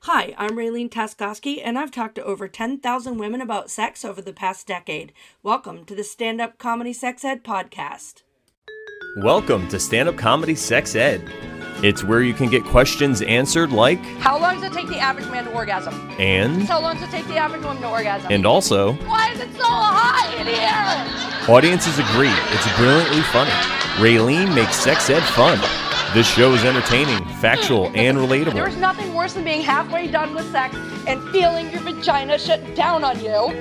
Hi, I'm Raylene Taskoski, and I've talked to over 10,000 women about sex over the past decade. Welcome to the Stand Up Comedy Sex Ed podcast. Welcome to Stand Up Comedy Sex Ed. It's where you can get questions answered like, how long does it take the average man to orgasm? and, How long does it take the average woman to orgasm? and also, why is it so hot in here? audiences agree it's brilliantly funny. Raylene makes sex ed fun. This show is entertaining, factual, and relatable. There's nothing worse than being halfway done with sex and feeling your vagina shut down on you.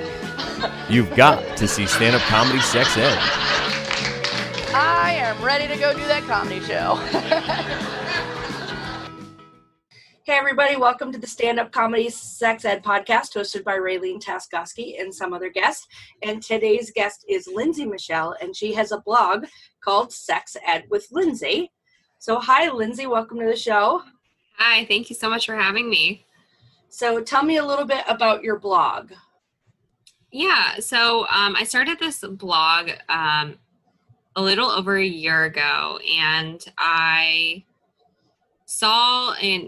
You've got to see Stand Up Comedy Sex Ed. I am ready to go do that comedy show. Hey everybody, welcome to the Stand Up Comedy Sex Ed podcast hosted by Raylene Taskoski and some other guests. And today's guest is Lindsay Michelle, and she has a blog called Sex Ed with Lindsay. So hi, Lindsay. Welcome to the show. Hi. Thank you so much for having me. So tell me a little bit about your blog. Yeah. So I started this blog a little over a year ago, and I saw a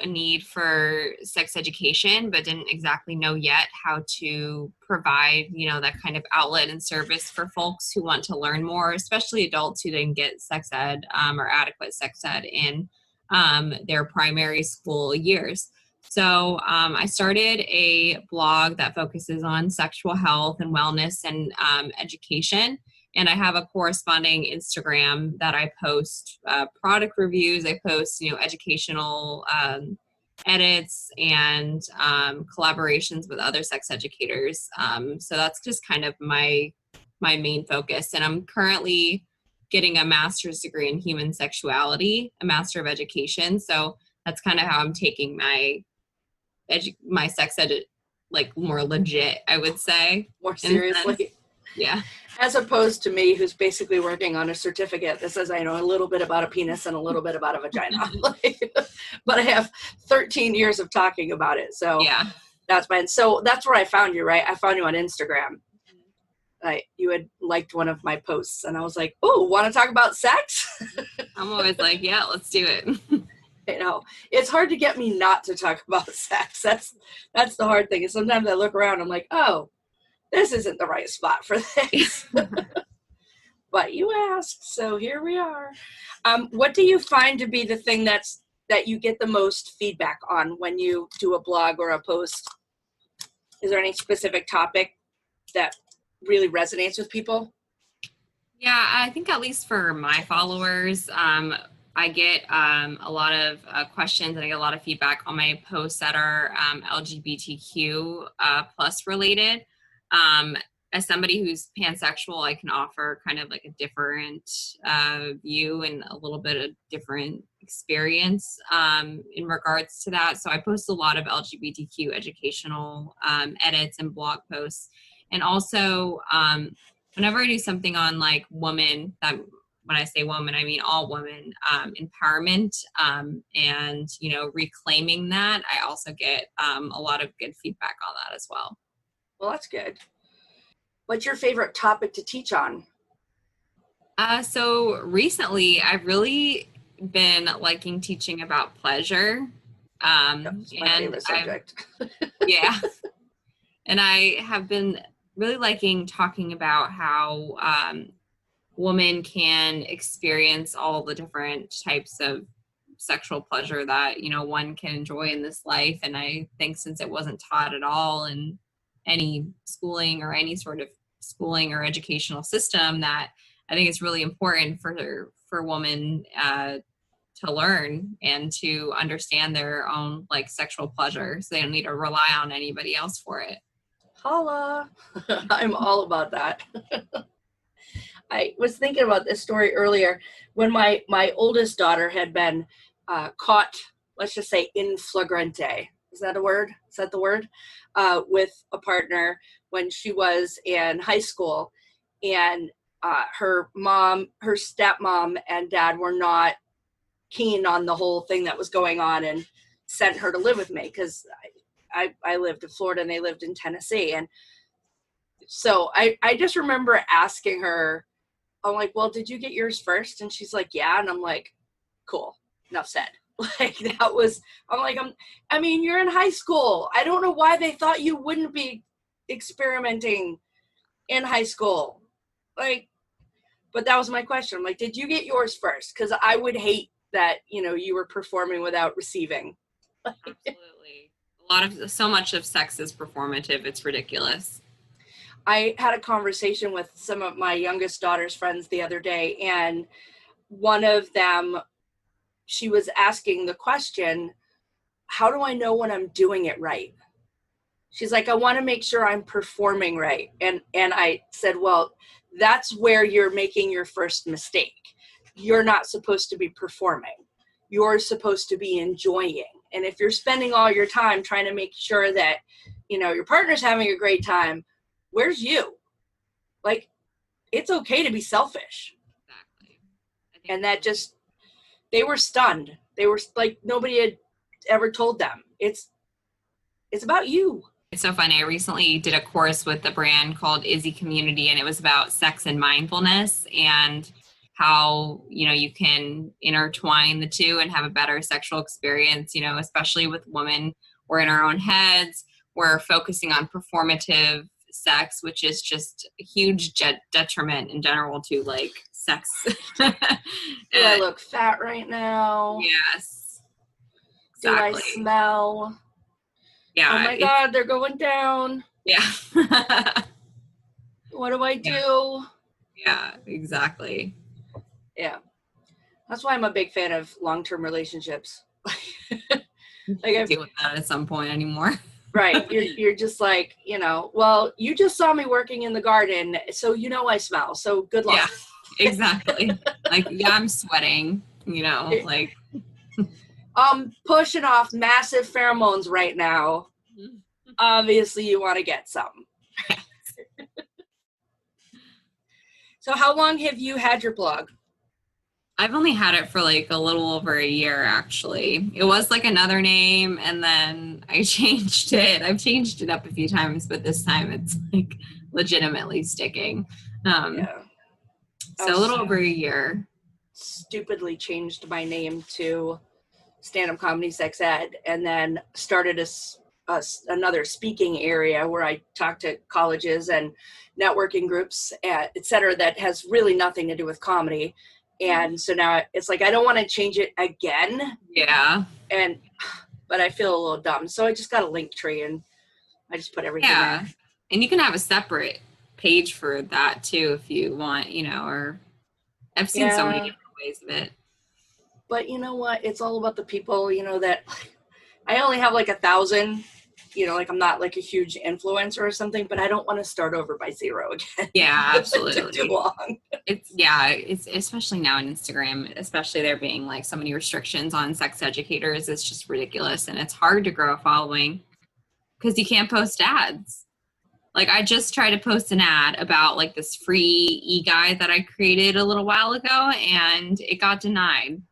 need for sex education, but didn't exactly know yet how to provide, that kind of outlet and service for folks who want to learn more, especially adults who didn't get sex ed or adequate sex ed in their primary school years. So I started a blog that focuses on sexual health and wellness and education. And I have a corresponding Instagram that I post product reviews. I post, educational edits and collaborations with other sex educators. So that's just kind of my main focus. And I'm currently getting a master's degree in Human Sexuality, a Master of Education. So that's kind of how I'm taking my sex ed like more legit, I would say. More seriously. Yeah. As opposed to me, who's basically working on a certificate that says I know a little bit about a penis and a little bit about a vagina. But I have 13 years of talking about it. So yeah, that's fine. So that's where I found you, right? I found you on Instagram. You had liked one of my posts, and I was like, oh, want to talk about sex? I'm always like, yeah, let's do it. It's hard to get me not to talk about sex. That's the hard thing. And sometimes I look around, I'm like, oh, this isn't the right spot for this. But you asked, so here we are. What do you find to be the thing that you get the most feedback on when you do a blog or a post? Is there any specific topic that really resonates with people? Yeah, I think at least for my followers, I get a lot of questions and I get a lot of feedback on my posts that are LGBTQ plus related. As somebody who's pansexual, I can offer kind of like a different view and a little bit of different experience in regards to that. So I post a lot of LGBTQ educational edits and blog posts. And also, whenever I do something on like woman, that when I say woman, I mean all women, empowerment and, reclaiming that, I also get a lot of good feedback on that as well. Well, that's good. What's your favorite topic to teach on? So recently, I've really been liking teaching about pleasure. That's my favorite subject. Yeah. And I have been really liking talking about how women can experience all the different types of sexual pleasure that, one can enjoy in this life. And I think since it wasn't taught at all in any schooling or any sort of schooling or educational system, that I think it's really important for women to learn and to understand their own like sexual pleasure, so they don't need to rely on anybody else for it. Holla. I'm all about that. I was thinking about this story earlier when my oldest daughter had been caught, let's just say in flagrante. Is that a word? Is that the word? With a partner when she was in high school, and her stepmom and dad were not keen on the whole thing that was going on and sent her to live with me because I lived in Florida and they lived in Tennessee. And so I just remember asking her, I'm like, well, did you get yours first? And she's like, yeah. And I'm like, cool, enough said. Like that was, I mean, you're in high school. I don't know why they thought you wouldn't be experimenting in high school. Like, but that was my question. I'm like, did you get yours first? Because I would hate that, you know, you were performing without receiving. Absolutely. So much of sex is performative. It's ridiculous. I had a conversation with some of my youngest daughter's friends the other day, and one of them, she was asking the question, how do I know when I'm doing it right? She's like, I want to make sure I'm performing right. And I said, well, that's where you're making your first mistake. You're not supposed to be performing. You're supposed to be enjoying. And if you're spending all your time trying to make sure that, you know, your partner's having a great time, where's you? Like, it's okay to be selfish. Exactly. And that just, they were stunned. They were like, nobody had ever told them. It's about you. It's so funny. I recently did a course with a brand called Izzy Community, and it was about sex and mindfulness and how, you know, you can intertwine the two and have a better sexual experience, you know, especially with women. We're in our own heads. We're focusing on performative sex, which is just a huge detriment in general to like sex. Do I look fat right now? Yes. Exactly. Do I smell? Yeah. Oh my God, they're going down. Yeah. What do I do? Yeah, exactly. Yeah. That's why I'm a big fan of long-term relationships. Like I deal with that at some point anymore. Right. You're just like, you know, well, you just saw me working in the garden, so you know I smell. So good luck. Yeah, exactly. Like, yeah, I'm sweating, you know, like pushing off massive pheromones right now. Obviously you want to get some. So how long have you had your blog? I've only had it for like a little over a year, actually. It was like another name, and then I changed it. I've changed it up a few times, but this time it's like legitimately sticking. Yeah. So a little over a year. Stupidly changed my name to Stand-Up Comedy Sex Ed, and then started another speaking area where I talk to colleges and networking groups, et cetera, that has really nothing to do with comedy. And so now it's like, I don't want to change it again. Yeah. But I feel a little dumb. So I just got a link tree and I just put everything there. And you can have a separate page for that too, if you want, you know, or I've seen so many different ways of it. But you know what? It's all about the people, you know, that I only have like 1,000, you know, like I'm not like a huge influencer or something, but I don't want to start over by zero again. Yeah, absolutely. Too long. It's especially now on Instagram, especially there being like so many restrictions on sex educators. It's just ridiculous. And it's hard to grow a following because you can't post ads. Like I just tried to post an ad about like this free e-guide that I created a little while ago, and it got denied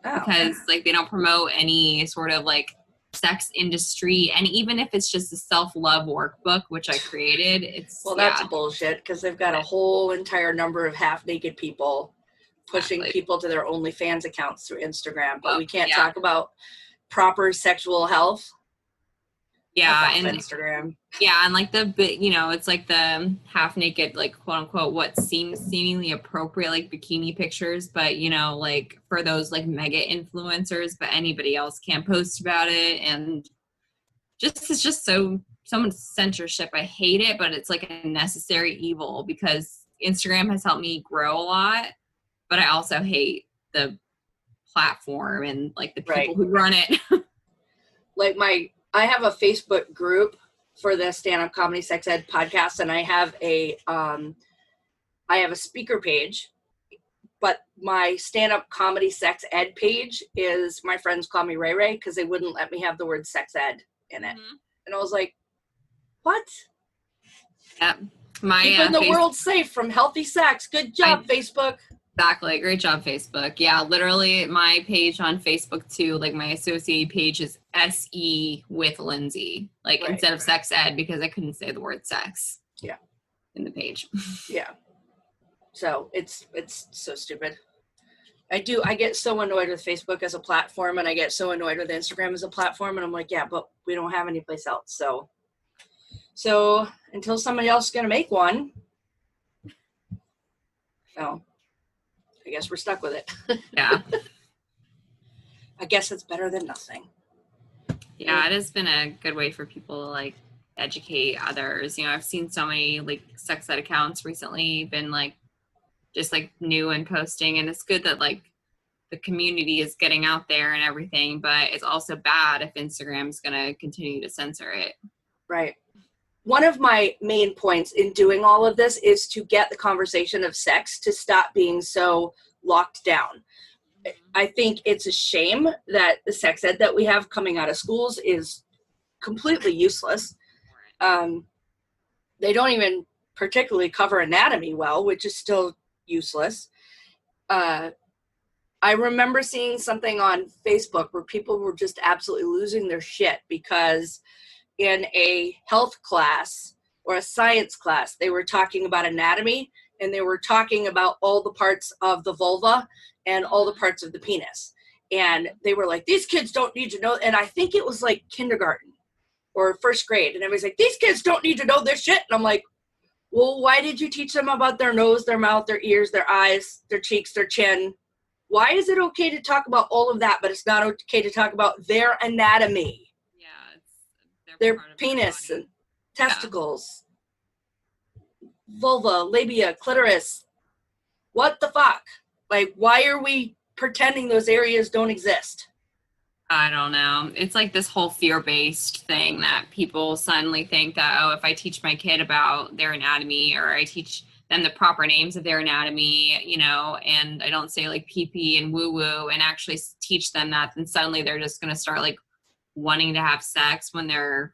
because like they don't promote any sort of like sex industry, and even if it's just a self-love workbook which I created, that's bullshit, because they've got a whole entire number of half-naked people pushing people to their OnlyFans accounts through Instagram, but we can't talk about proper sexual health. And Instagram. And like it's like the half naked, like quote unquote, what seems seemingly appropriate, like bikini pictures, but you know, like for those like mega influencers, but anybody else can't post about it. And it's just so much censorship. I hate it, but it's like a necessary evil because Instagram has helped me grow a lot, but I also hate the platform and like the people who run it. Like I have a Facebook group for the Stand-Up Comedy Sex Ed podcast, and I have a speaker page, but my Stand-Up Comedy Sex Ed page is, my friends call me Ray Ray because they wouldn't let me have the word sex ed in it. Mm-hmm. And I was like, what? Yeah. Keeping the world safe from healthy sex. Good job, Facebook. Exactly. Great job, Facebook. Yeah, literally my page on Facebook too, like my associate page is SE with Lindsay, like instead of sex ed, because I couldn't say the word sex. Yeah. In the page. Yeah. So it's so stupid. I get so annoyed with Facebook as a platform, and I get so annoyed with Instagram as a platform, and I'm like, yeah, but we don't have any place else. So until somebody else is going to make one, well, I guess we're stuck with it. Yeah. I guess it's better than nothing. Yeah, it has been a good way for people to like educate others. You know, I've seen so many like sex ed accounts recently been like just like new and posting, and it's good that like the community is getting out there and everything, but it's also bad if Instagram's going to continue to censor it. Right. One of my main points in doing all of this is to get the conversation of sex to stop being so locked down. I think it's a shame that the sex ed that we have coming out of schools is completely useless. They don't even particularly cover anatomy well, which is still useless. I remember seeing something on Facebook where people were just absolutely losing their shit because in a health class or a science class, they were talking about anatomy, and they were talking about all the parts of the vulva and all the parts of the penis. And they were like, these kids don't need to know. And I think it was like kindergarten or first grade. And everybody's like, these kids don't need to know this shit. And I'm like, well, why did you teach them about their nose, their mouth, their ears, their eyes, their cheeks, their chin? Why is it okay to talk about all of that, but it's not okay to talk about their anatomy? Yeah, their penis and testicles, vulva, labia, clitoris. What the fuck? Like, why are we pretending those areas don't exist? I don't know. It's like this whole fear-based thing that people suddenly think that, oh, if I teach my kid about their anatomy, or I teach them the proper names of their anatomy, you know, and I don't say like pee-pee and woo-woo and actually teach them that, then suddenly they're just going to start like wanting to have sex when they're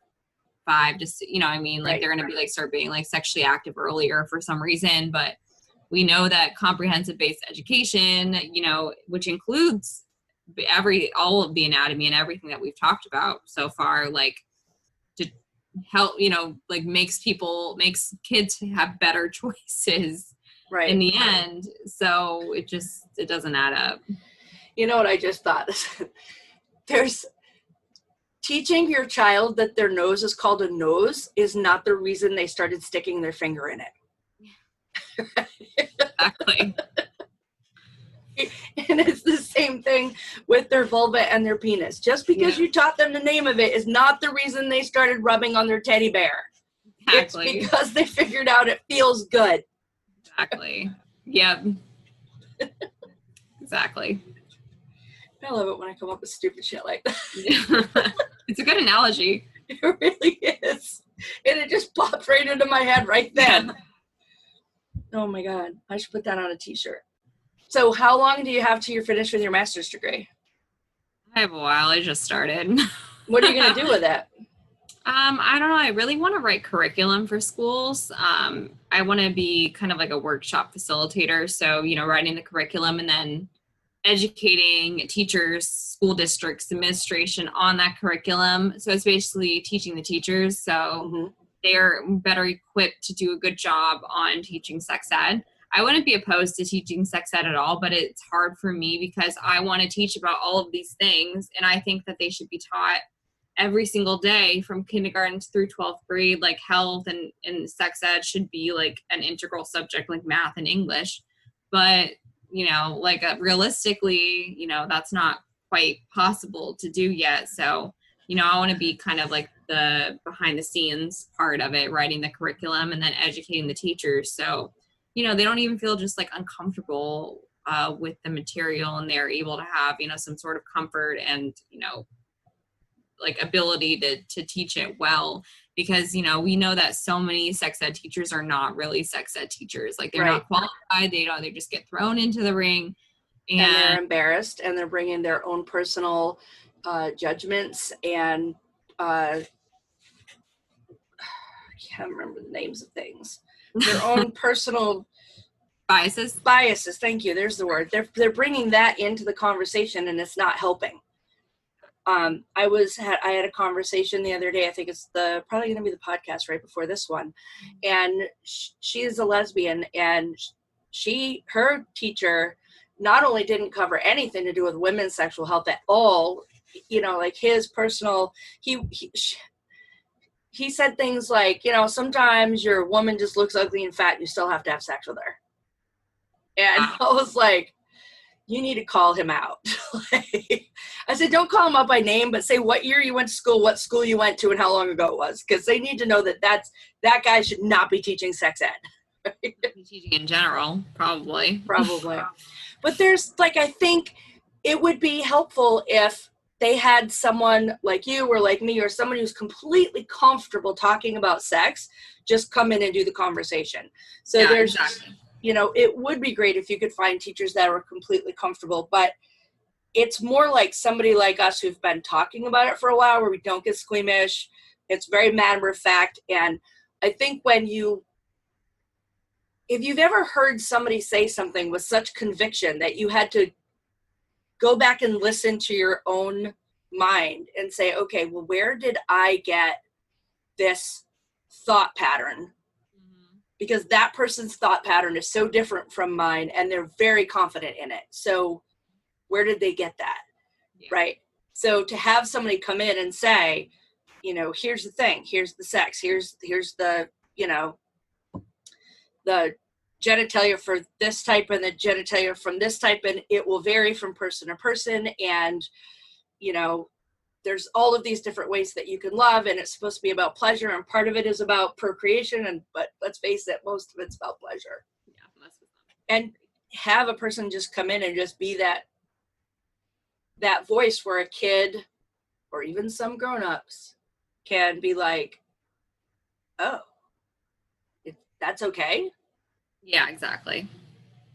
5 to, you know what I mean? Like they're going to be like start being like sexually active earlier for some reason. But we know that comprehensive based education, you know, which includes all of the anatomy and everything that we've talked about so far, like to help, you know, like makes kids have better choices in the end. So it doesn't add up. You know what I just thought? There's teaching your child that their nose is called a nose is not the reason they started sticking their finger in it. Exactly. And it's the same thing with their vulva and their penis. Just because you taught them the name of it is not the reason they started rubbing on their teddy bear. Exactly. It's because they figured out it feels good. Exactly. Yep. Exactly. I love it when I come up with stupid shit like that. It's a good analogy. It really is. And it just popped right into my head right then. Oh my God. I should put that on a t-shirt. So how long do you have till you're finished with your master's degree? I have a while. I just started. What are you going to do with it? I don't know. I really want to write curriculum for schools. I want to be kind of like a workshop facilitator. So, you know, writing the curriculum and then educating teachers, school districts, administration on that curriculum. So it's basically teaching the teachers so they're better equipped to do a good job on teaching sex ed. I wouldn't be opposed to teaching sex ed at all, but it's hard for me because I want to teach about all of these things. And I think that they should be taught every single day from kindergarten through 12th grade. Like health and sex ed should be like an integral subject like math and English. But, you know, like realistically, you know, that's not quite possible to do yet. So, you know, I want to be kind of like the behind the scenes part of it, writing the curriculum and then educating the teachers. So, you know, they don't even feel just like uncomfortable with the material, and they're able to have, you know, some sort of comfort and, you know, like ability to teach it well, because, you know, we know that so many sex ed teachers are not really sex ed teachers. Like they're not qualified. They just get thrown into the ring and they're embarrassed, and they're bringing their own personal judgments and I can't remember the names of things. Their own personal biases. Thank you. There's the word. They're bringing that into the conversation, and it's not helping. I had a conversation the other day. I think it's probably going to be the podcast right before this one. And she is a lesbian, and her teacher not only didn't cover anything to do with women's sexual health at all, you know, like his personal, he said things like, you know, sometimes your woman just looks ugly and fat and you still have to have sex with her. And I was like, you need to call him out. I said, don't call him out by name, but say what year you went to school, what school you went to, and how long ago it was. Because they need to know that that guy should not be teaching sex ed. Teaching in general, probably. But there's, like, I think it would be helpful if they had someone like you or like me or someone who's completely comfortable talking about sex just come in and do the conversation. So yeah, there's, exactly. you know, it would be great if you could find teachers that are completely comfortable, but it's more like somebody like us who've been talking about it for a while where we don't get squeamish. It's very matter of fact. And I think if you've ever heard somebody say something with such conviction that you had to go back and listen to your own mind and say, okay, well, where did I get this thought pattern? Because that person's thought pattern is so different from mine and they're very confident in it. So where did they get that? Yeah. Right? So to have somebody come in and say, you know, here's the thing, here's the sex, here's the, you know, the genitalia for this type and the genitalia from this type, and it will vary from person to person. And, you know, there's all of these different ways that you can love, and it's supposed to be about pleasure, and part of it is about procreation, but let's face it, most of it's about pleasure. Yeah, and have a person just come in and just be that voice where a kid or even some grown-ups can be like, oh, that's okay. Yeah, exactly.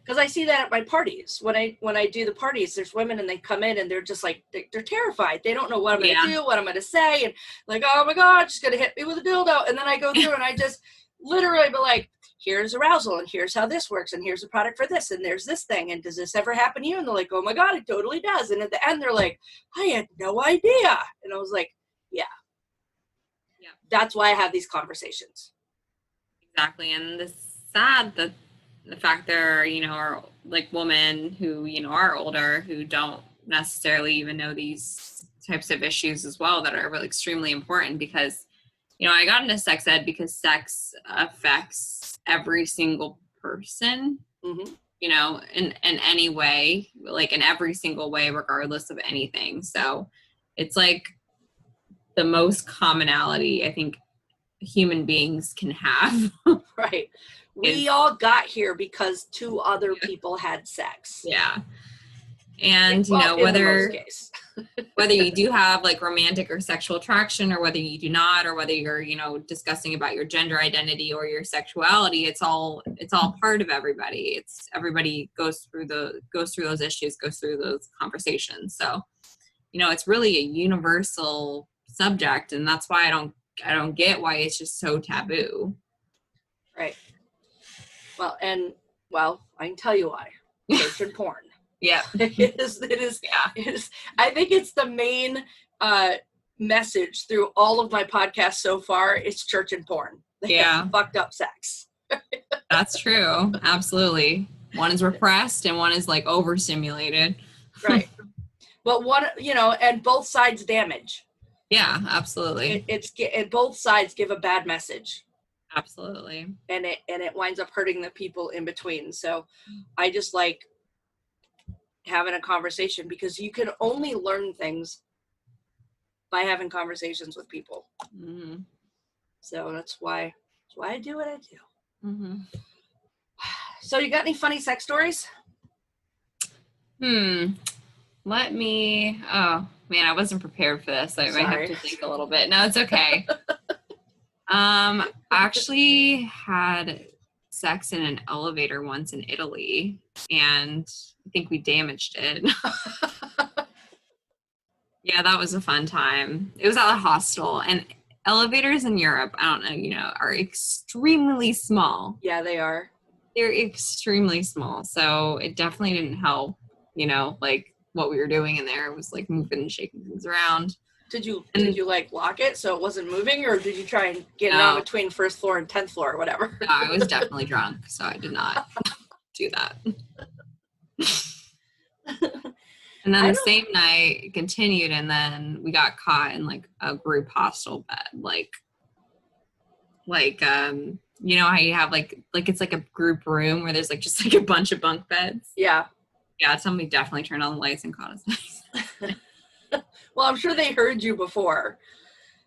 Because I see that at my parties. When I do the parties, there's women and they come in and they're just like, they're terrified. They don't know what I'm going to do, what I'm going to say. And like, oh my God, she's going to hit me with a dildo. And then I go through and I just literally be like, here's arousal and here's how this works. And here's a product for this. And there's this thing. And does this ever happen to you? And they're like, oh my God, it totally does. And at the end, they're like, I had no idea. And I was like, yeah. That's why I have these conversations. Exactly. And it's sad that the fact there, you know, are like women who, you know, are older who don't necessarily even know these types of issues as well that are really extremely important because, you know, I got into sex ed because sex affects every single person, you know, in any way, like in every single way, regardless of anything. So it's like the most commonality I think human beings can have. Right. We all got here because two other people had sex. Yeah. And, you know, whether you do have like romantic or sexual attraction or whether you do not, or whether you're, you know, discussing about your gender identity or your sexuality, it's all part of everybody. It's everybody goes through those issues, goes through those conversations. So, you know, it's really a universal subject. And that's why I don't get why it's just so taboo. Right. Well, I can tell you why. Church and porn. Yeah. It is. I think it's the main message through all of my podcasts so far. It's church and porn. They have fucked up sex. That's true. Absolutely. One is repressed and one is like overstimulated. Right. But one, you know, and both sides damage. Yeah, absolutely. And both sides give a bad message. Absolutely. And it winds up hurting the people in between. So I just like having a conversation because you can only learn things by having conversations with people. Mm-hmm. So that's why I do what I do. Mm-hmm. So you got any funny sex stories? Let me, oh man, I wasn't prepared for this. So I might have to think a little bit. No, it's okay. I actually had sex in an elevator once in Italy, and I think we damaged it. Yeah, that was a fun time. It was at a hostel, and elevators in Europe, I don't know, you know, are extremely small. Yeah, they are. They're extremely small, so it definitely didn't help, you know, like what we were doing in there. It was like moving and shaking things around. Did you like lock it so it wasn't moving, or did you try and get it on between first floor and 10th floor or whatever? No, I was definitely drunk, so I did not do that. And then I the don't- same night it continued, and then we got caught in like a group hostel bed, you know how you have like it's like a group room where there's like just like a bunch of bunk beds. Yeah. Yeah, somebody definitely turned on the lights and caught us. Well, I'm sure they heard you before.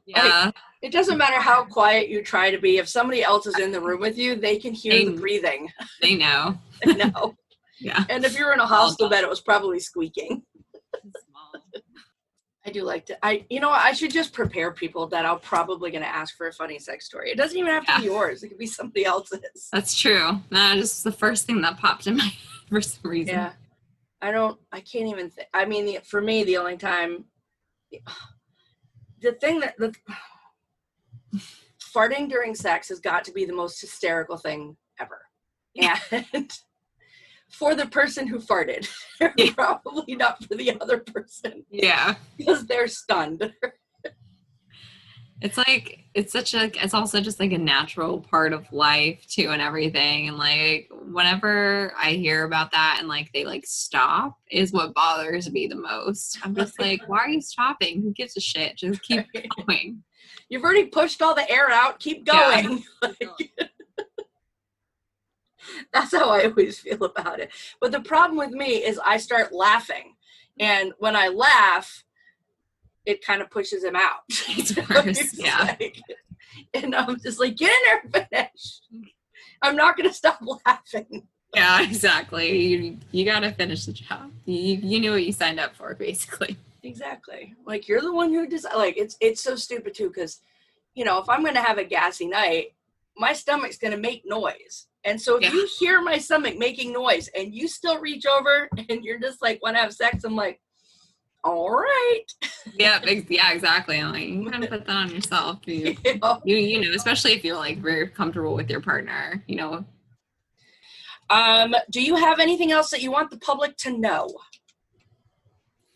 Yeah, It doesn't matter how quiet you try to be. If somebody else is in the room with you, they can hear the breathing. they know. I know. Yeah. And if you're in a hostel bed, it was probably squeaking. I do like to, I should just prepare people that I'm probably going to ask for a funny sex story. It doesn't even have to be yours. It could be somebody else's. That's true. Just the first thing that popped in my head for some reason. Yeah. I can't even think. I mean, for me, the only time, farting during sex has got to be the most hysterical thing ever. And for the person who farted, probably not for the other person. Yeah. Because they're stunned. It's like, it's also just like a natural part of life too and everything. And like, whenever I hear about that and like, they like stop is what bothers me the most. I'm just like, why are you stopping? Who gives a shit? Just keep going. You've already pushed all the air out. Keep going. Yeah. That's how I always feel about it. But the problem with me is I start laughing. And when I laugh, it kind of pushes him out. It's worse. Yeah. And I'm just like, get in there, finish. I'm not going to stop laughing. Yeah, exactly. You got to finish the job. You knew what you signed up for, basically. Exactly. Like, you're the one who like, it's so stupid too. Cause if I'm going to have a gassy night, my stomach's going to make noise. And so if you hear my stomach making noise and you still reach over and you're just like, want to have sex, I'm like, all right. Yeah, exactly. I'm like, you gotta put that on yourself. You know, especially if you're like very comfortable with your partner, Do you have anything else that you want the public to know?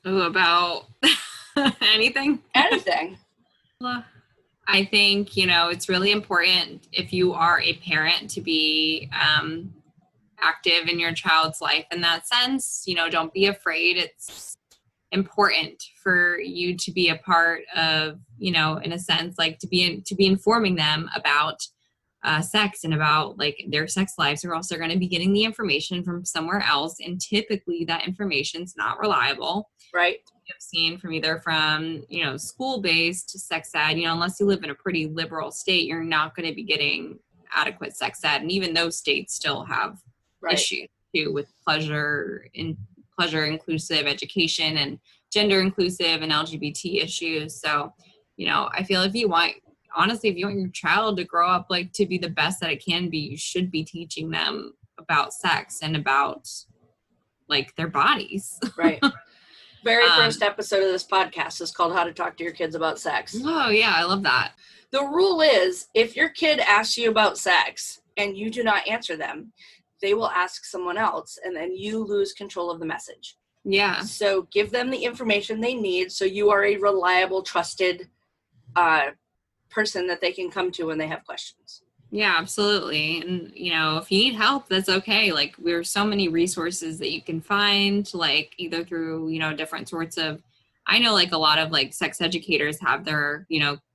Ooh, about anything? Anything. I think, it's really important if you are a parent to be active in your child's life in that sense. Don't be afraid. It's important for you to be a part of, in a sense, like to be informing them about sex and about like their sex lives, or else they're going to be getting the information from somewhere else. And typically that information's not reliable. Right. I've seen from either from, school-based sex ed, unless you live in a pretty liberal state, you're not going to be getting adequate sex ed. And even those states still have issues too with pleasure inclusive education and gender inclusive and LGBT issues. So, I feel if you want your child to grow up like to be the best that it can be, you should be teaching them about sex and about like their bodies. Right. Very first episode of this podcast is called How to Talk to Your Kids About Sex. Oh yeah, I love that. The rule is if your kid asks you about sex and you do not answer them, they will ask someone else, and then you lose control of the message. Yeah. So give them the information they need so you are a reliable, trusted person that they can come to when they have questions. Yeah, absolutely. And, if you need help, that's okay. Like, there's so many resources that you can find, like, either through, different sorts of, I know, like, a lot of, like, sex educators have their,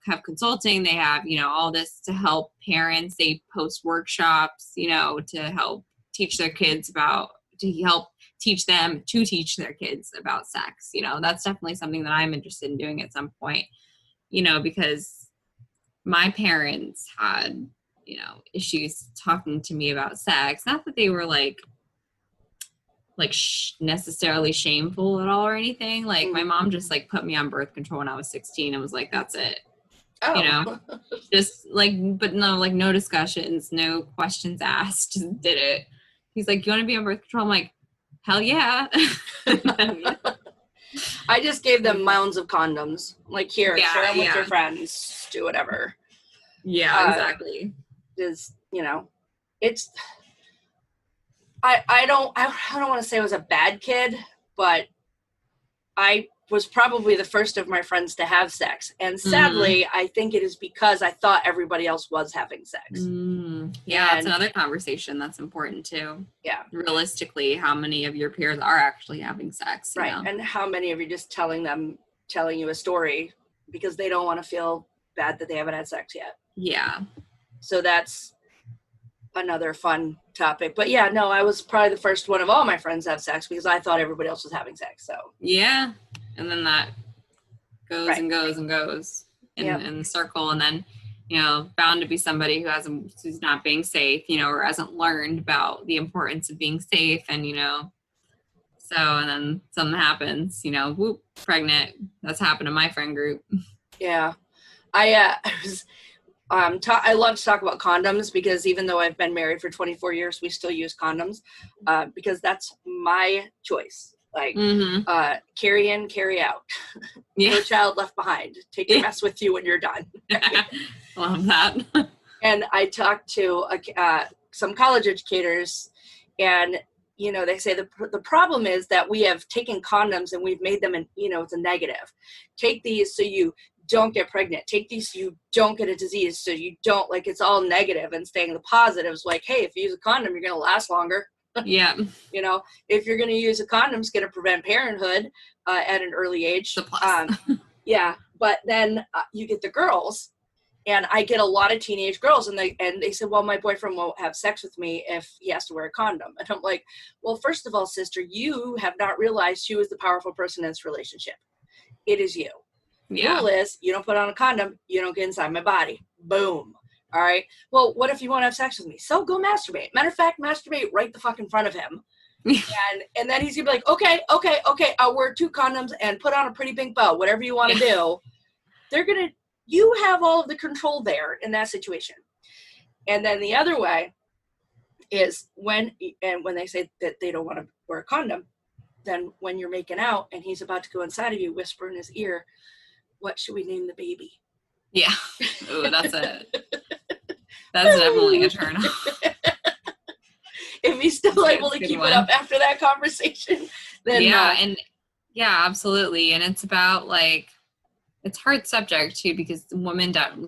have consulting. They have, all this to help parents. They post workshops, to help teach their kids to help teach them to teach their kids about sex. That's definitely something that I'm interested in doing at some point, because my parents had, issues talking to me about sex. Not that they were necessarily shameful at all or anything. Like my mom just like put me on birth control when I was 16 and was like, that's it. Oh. Just like, but no, like no discussions, no questions asked, just did it. He's like, you want to be on birth control? I'm like, hell yeah. I just gave them mounds of condoms. Like, here, share them with your friends. Do whatever. Yeah, exactly. It's I don't want to say I was a bad kid, but I was probably the first of my friends to have sex. And sadly, I think it is because I thought everybody else was having sex. Yeah, that's another conversation that's important too. Yeah. Realistically, how many of your peers are actually having sex? Right. You know? And how many of you just telling you a story because they don't want to feel bad that they haven't had sex yet. Yeah. So that's another fun topic. But yeah, no, I was probably the first one of all my friends to have sex because I thought everybody else was having sex. So yeah. And then that goes and goes and goes in the circle. And then, you know, bound to be somebody who's not being safe, you know, or hasn't learned about the importance of being safe. And, you know, so, and then something happens, you know, whoop, pregnant. That's happened to my friend group. Yeah. I love to talk about condoms because even though I've been married for 24 years, we still use condoms because that's my choice. Like, carry in, carry out. No child left behind. Take your mess with you when you're done. Love that. And I talked to some college educators, and, you know, they say the problem is that we have taken condoms and we've made them, it's a negative. Take these so you don't get pregnant. Take these so you don't get a disease, so you don't, like, it's all negative, and staying the positives, like, hey, if you use a condom, you're going to last longer. Yeah. You know, if you're going to use a condom, it's going to prevent parenthood at an early age. Yeah. But then you get the girls, and I get a lot of teenage girls, and they say, well, my boyfriend won't have sex with me if he has to wear a condom. And I'm like, well, first of all, sister, you have not realized who is the powerful person in this relationship. It is you. Yeah. Rule is, you don't put on a condom, you don't get inside my body. Boom. All right. Well, what if you won't have sex with me? So go masturbate. Matter of fact, masturbate right the fuck in front of him. and then he's gonna be like, okay, I'll wear 2 condoms and put on a pretty pink bow, whatever you want to do. You have all of the control there in that situation. And then the other way is when they say that they don't want to wear a condom, then when you're making out and he's about to go inside of you, whisper in his ear, what should we name the baby? Yeah. Oh, that's definitely a turn off. If he's still able to keep it up after that conversation, then absolutely. And it's about, like, it's hard subject too, because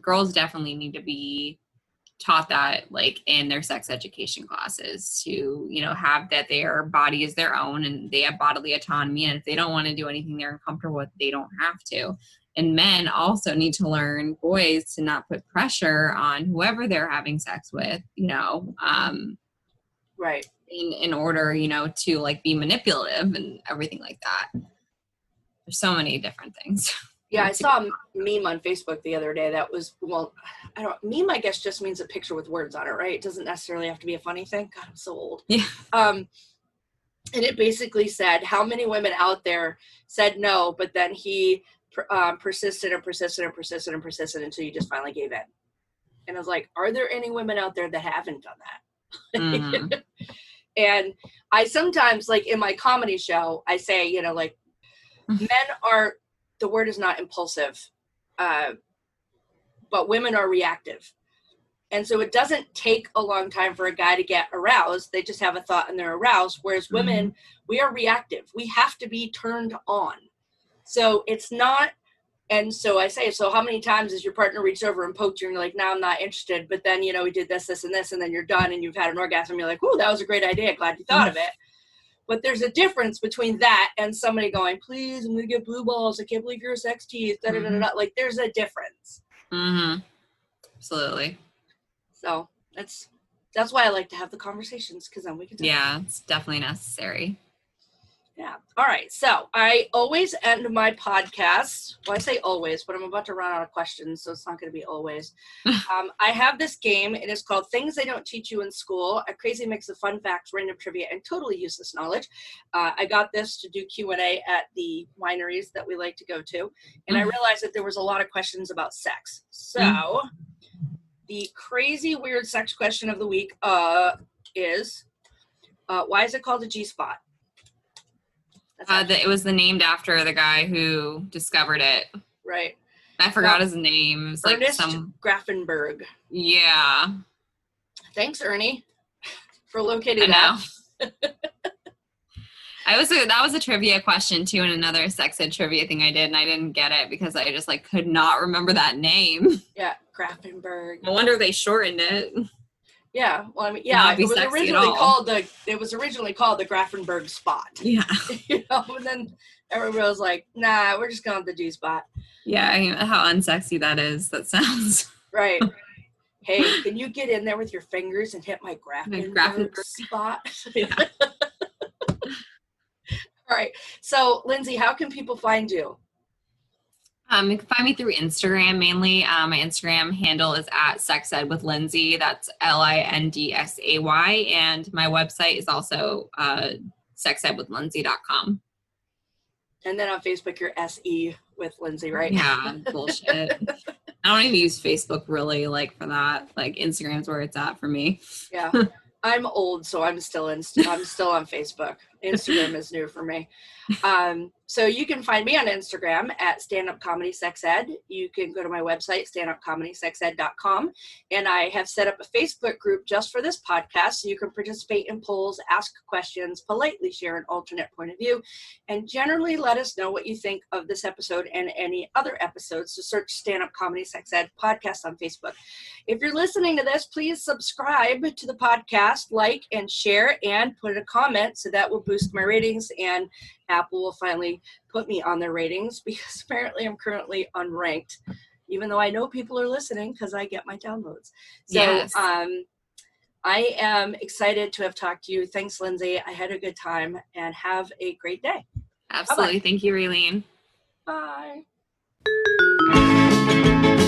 girls definitely need to be taught that, like, in their sex education classes, to, you know, have that their body is their own and they have bodily autonomy, and if they don't want to do anything they're uncomfortable with, they don't have to. And men also need to learn, boys, to not put pressure on whoever they're having sex with, you know, right. In order, you know, to, like, be manipulative and everything like that. There's so many different things. Yeah, I saw a meme on Facebook the other day that was, meme, I guess, just means a picture with words on it, right? It doesn't necessarily have to be a funny thing. God, I'm so old. Yeah. And it basically said how many women out there said no, but then he persisted until you just finally gave in. And I was like, are there any women out there that haven't done that? Mm-hmm. And I sometimes, like, in my comedy show, I say, you know, like, men are, the word is not impulsive, but women are reactive. And so it doesn't take a long time for a guy to get aroused. They just have a thought and they're aroused. Whereas women, we are reactive. We have to be turned on. So it's not, and so I say, so how many times has your partner reached over and poked you and you're like, no, I'm not interested. But then, you know, we did this, and this, and then you're done and you've had an orgasm. You're like, oh, that was a great idea. Glad you thought of it. But there's a difference between that and somebody going, please, I'm going to get blue balls. I can't believe you're a sex tease. Like, there's a difference. Mm-hmm. Absolutely. So that's why I like to have the conversations, because then we can talk. Yeah, it's definitely necessary. Yeah. All right. So I always end my podcast. Well, I say always, but I'm about to run out of questions, so it's not going to be always. I have this game. It is called Things They Don't Teach You in School, a crazy mix of fun facts, random trivia, and totally useless knowledge. I got this to do Q&A at the wineries that we like to go to, and I realized that there was a lot of questions about sex. So the crazy weird sex question of the week is, why is it called a G-spot? It was named after the guy who discovered it. Right. I forgot his name. It was Ernest like Grafenberg. Yeah. Thanks, Ernie, for locating that. That was a trivia question too, and another sex ed trivia thing I did, and I didn't get it because I just like could not remember that name. Yeah, Grafenberg. No wonder they shortened it. Yeah, well, I mean, Not be it was sexy originally at all. called the Grafenberg spot. Yeah. And then everybody was like, "Nah, we're just going with the G spot." Yeah, I mean, how unsexy that is. That sounds Right. Hey, can you get in there with your fingers and hit my Grafenberg spot? Yeah. All right. So, Lindsay, how can people find you? You can find me through Instagram mainly. My Instagram handle is @sexedwithlindsay. That's LINDSAY. And my website is also sexedwithlindsay.com. And then on Facebook, you're SE with Lindsay, right? Yeah, bullshit. I don't even use Facebook really like for that. Like Instagram's where it's at for me. Yeah. I'm old, so I'm still on Facebook. Instagram is new for me. So you can find me on Instagram at Stand Up Comedy Sex Ed. You can go to my website, standupcomedysexed.com. And I have set up a Facebook group just for this podcast, so you can participate in polls, ask questions, politely share an alternate point of view, and generally let us know what you think of this episode and any other episodes. So search Stand Up Comedy Sex Ed podcast on Facebook. If you're listening to this, please subscribe to the podcast, like and share, and put a comment so that will boost my ratings, and Apple will finally put me on their ratings because apparently I'm currently unranked, even though I know people are listening because I get my downloads. So Yes. I am excited to have talked to you. Thanks, Lindsay. I had a good time, and have a great day. Absolutely. Bye-bye. Thank you, Raylene. Bye.